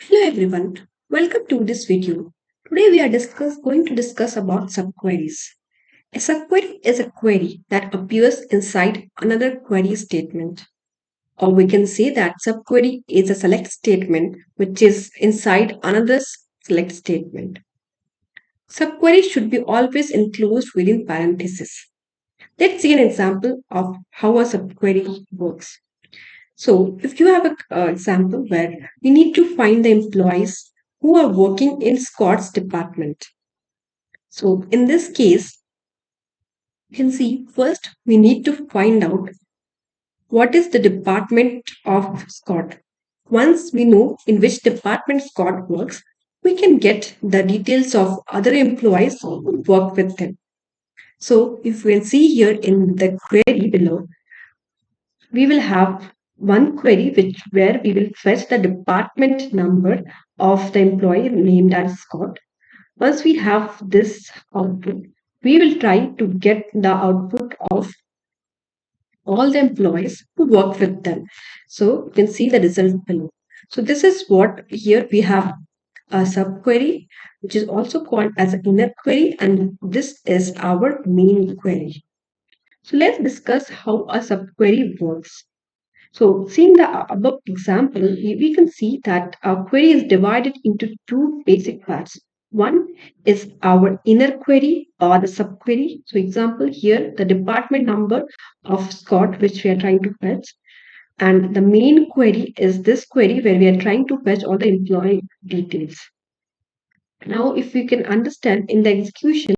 Hello everyone, welcome to this video. Today we are going to discuss about subqueries. A subquery is a query that appears inside another query statement. Or we can say that subquery is a select statement which is inside another select statement. Subquery should be always enclosed within parentheses. Let's see an example of how a subquery works. So, if you have an example where we need to find the employees who are working in Scott's department. So, in this case, you can see first we need to find out what is the department of Scott. Once we know in which department Scott works, we can get the details of other employees who work with him. So, if we can see here in the query below, we will have one query which where we will fetch the department number of the employee named as Scott. Once we have this output, we will try to get the output of all the employees who work with them. So you can see the result below. So this is what here we have a subquery, which is also called as an inner query, and this is our main query. So let's discuss how a subquery works. So, seeing the above example, we can see that our query is divided into two basic parts. One is our inner query or the subquery. So, example here, the department number of Scott, which we are trying to fetch. And the main query is this query where we are trying to fetch all the employee details. Now, if we can understand in the execution,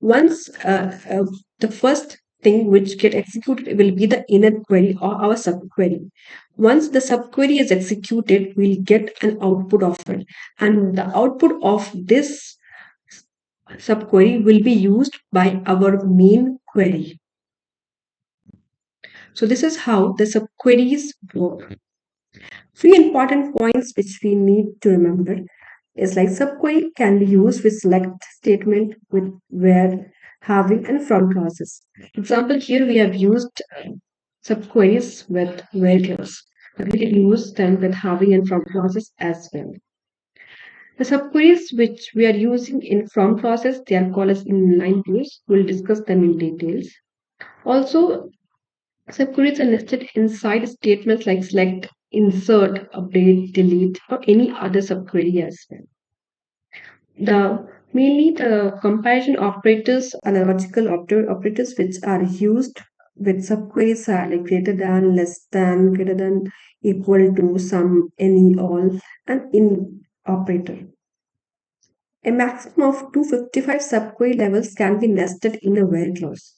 once the first thing which get executed will be the inner query or our subquery. Once the subquery is executed, we'll get an output of it, and the output of this subquery will be used by our main query. So this is how the subqueries work. Few important points which we need to remember is like subquery can be used with select statement with where, having, and from clauses. Example here we have used subqueries with where clause. We can use them with having and from clauses as well. The subqueries which we are using in from clauses, they are called as inline clause. We'll discuss them in details. Also, subqueries are nested inside statements like select, insert, update, delete, or any other subquery as well. The mainly the comparison operators and logical operators which are used with subqueries are like greater than, less than, greater than, equal to, some, any, all, and in operator. A maximum of 255 subquery levels can be nested in a where clause.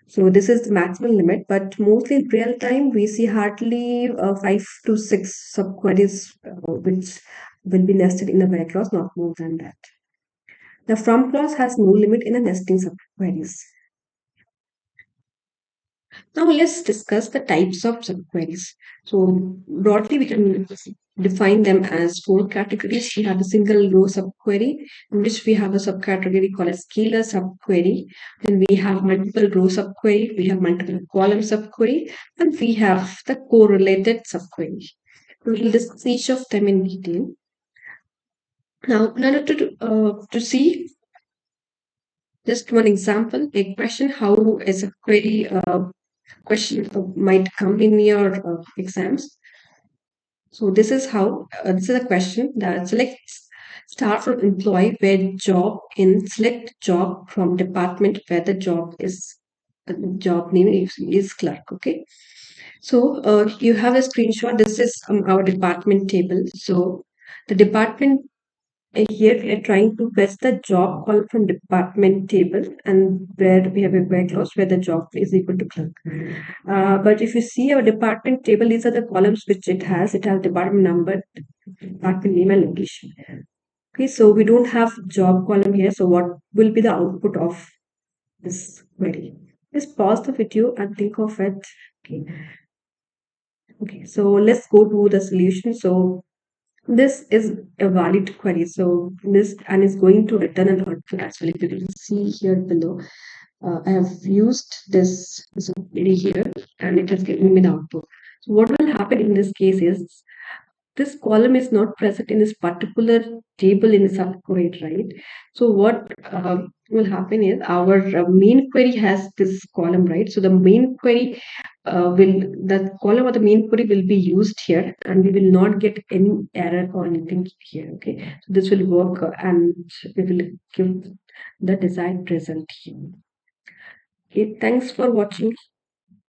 So this is the maximum limit, but mostly in real time we see hardly 5 to 6 subqueries which will be nested in a where clause, not more than that. The from clause has no limit in the nesting subqueries. Now let's discuss the types of subqueries. So broadly we can define them as four categories. We have a single row subquery, in which we have a subcategory called a scalar subquery. Then we have multiple row subquery, we have multiple column subquery, and we have the correlated subquery. We will discuss each of them in detail. Now, in order to see just one example, a question how is a query question might come in your exams. So this is how this is a question that selects start from employee where job in select job from department where the job is job name is clerk. Okay. So you have a screenshot. This is our department table. So the department here we are trying to fetch the job call from department table, and where we have a where clause where the job is equal to clerk. But if you see our department table, these are the columns which it has. It has department number, department name, and location. Okay, so we don't have job column here. So what will be the output of this query? Just pause the video and think of it. Okay. Okay, so let's go to the solution. So this is a valid query. So this and is going to return an output as well. If you can see here below, I have used this query here and it has given me the output. So what will happen in this case is this column is not present in this particular table in the subquery, right? So what will happen is our main query has this column, right? So the main query the column of the main query will be used here, and we will not get any error or anything here. Okay, so this will work, and we will give the desired result here. Okay, thanks for watching.